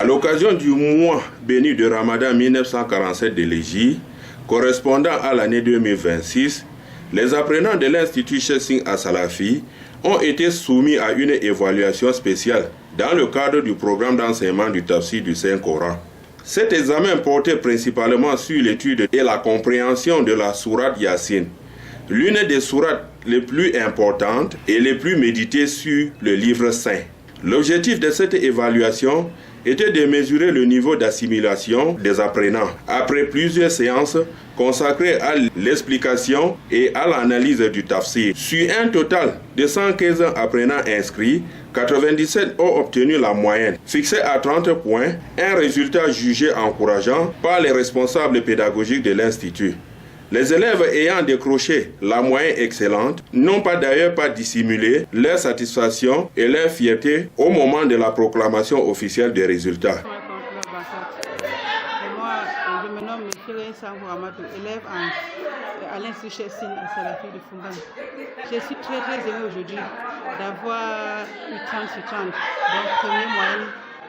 l'occasion du mois béni de Ramadan 1947 de l'Égypte, correspondant à l'année 2026, les apprenants de l'Institut Cheikh Singh Al-Salafi ont été soumis à une évaluation spéciale dans le cadre du programme d'enseignement du tafsir du Saint-Coran. Cet examen portait principalement sur l'étude et la compréhension de la sourate Yassine, l'une des sourates les plus importantes et les plus méditées sur le livre saint. L'objectif de cette évaluation était de mesurer le niveau d'assimilation des apprenants après plusieurs séances consacrées à l'explication et à l'analyse du tafsir. Sur un total de 115 apprenants inscrits, 97 ont obtenu la moyenne, fixée à 30 points, un résultat jugé encourageant par les responsables pédagogiques de l'Institut. Les élèves ayant décroché la moyenne excellente n'ont d'ailleurs pas dissimulé leur satisfaction et leur fierté au moment de la proclamation officielle des résultats. Moi, je me nomme M. Sangou Amadou, élève à l'Institut Cheikh Singh Al-Salafi de Foumban. Je suis très heureux aujourd'hui d'avoir eu 30 sur 30, donc première moyenne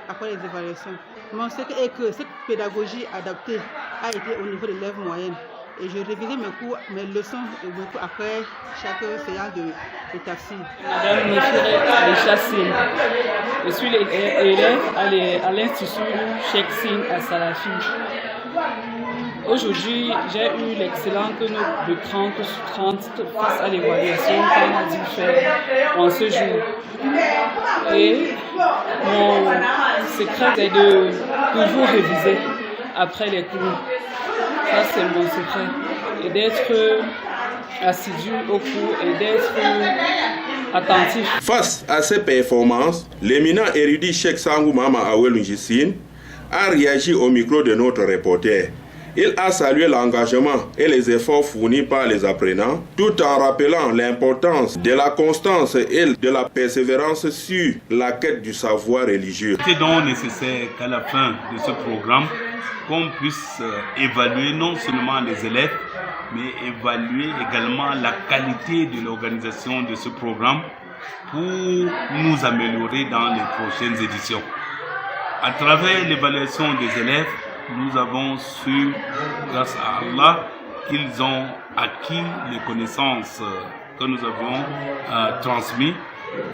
après les évaluations. Mon secret est que cette pédagogie adaptée a été au niveau de l'élève moyenne. Et je révisais mes leçons et mes cours après chaque séance de tafsir. Madame Cheikh Singh, je suis élève à l'Institut Cheikh Singh Al-Salafi. Aujourd'hui, j'ai eu l'excellente note de 30 sur 30 face à l'évaluation qu'on a dû faire en ce jour. Et mon secret est de toujours réviser après les cours. Ça, c'est mon secret. Et d'être assidu au cours et d'être attentif. Face à ces performances, l'éminent érudit Cheikh Sangou Mama Awelou Njissine a réagi au micro de notre reporter. Il a salué l'engagement et les efforts fournis par les apprenants, tout en rappelant l'importance de la constance et de la persévérance sur la quête du savoir religieux. C'est donc nécessaire qu'à la fin de ce programme, qu'on puisse évaluer non seulement les élèves, mais évaluer également la qualité de l'organisation de ce programme pour nous améliorer dans les prochaines éditions. À travers l'évaluation des élèves, nous avons su, grâce à Allah, qu'ils ont acquis les connaissances que nous avions transmises,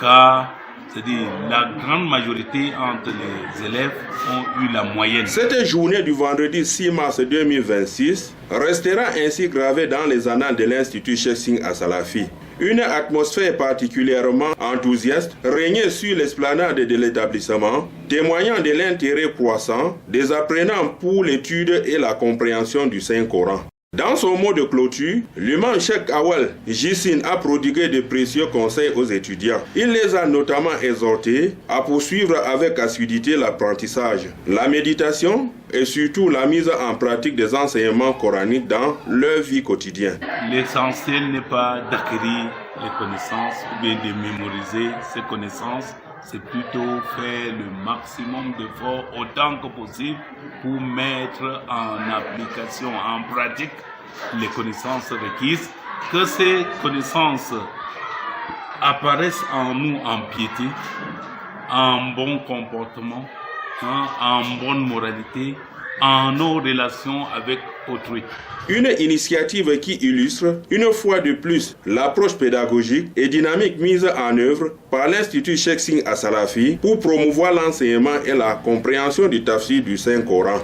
car c'est-à-dire la grande majorité entre les élèves ont eu la moyenne. Cette journée du vendredi 6 mars 2026 restera ainsi gravée dans les annales de l'Institut Cheikh Singh Al-Salafi. Une atmosphère particulièrement enthousiaste régnait sur l'esplanade de l'établissement, témoignant de l'intérêt croissant des apprenants pour l'étude et la compréhension du Saint-Coran. Dans son mot de clôture, l'imam Cheikh Awel Njissine a prodigué de précieux conseils aux étudiants. Il les a notamment exhortés à poursuivre avec assiduité l'apprentissage, la méditation et surtout la mise en pratique des enseignements coraniques dans leur vie quotidienne. L'essentiel n'est pas d'acquérir les connaissances ou bien de mémoriser ces connaissances, c'est plutôt faire le maximum d'efforts autant que possible pour mettre en application, en pratique, les connaissances requises, que ces connaissances apparaissent en nous en piété, en bon comportement, en bonne moralité, en nos relations avec autrui. Une initiative qui illustre une fois de plus l'approche pédagogique et dynamique mise en œuvre par l'Institut Cheikh Singh Al-Salafi pour promouvoir l'enseignement et la compréhension du tafsir du Saint-Coran.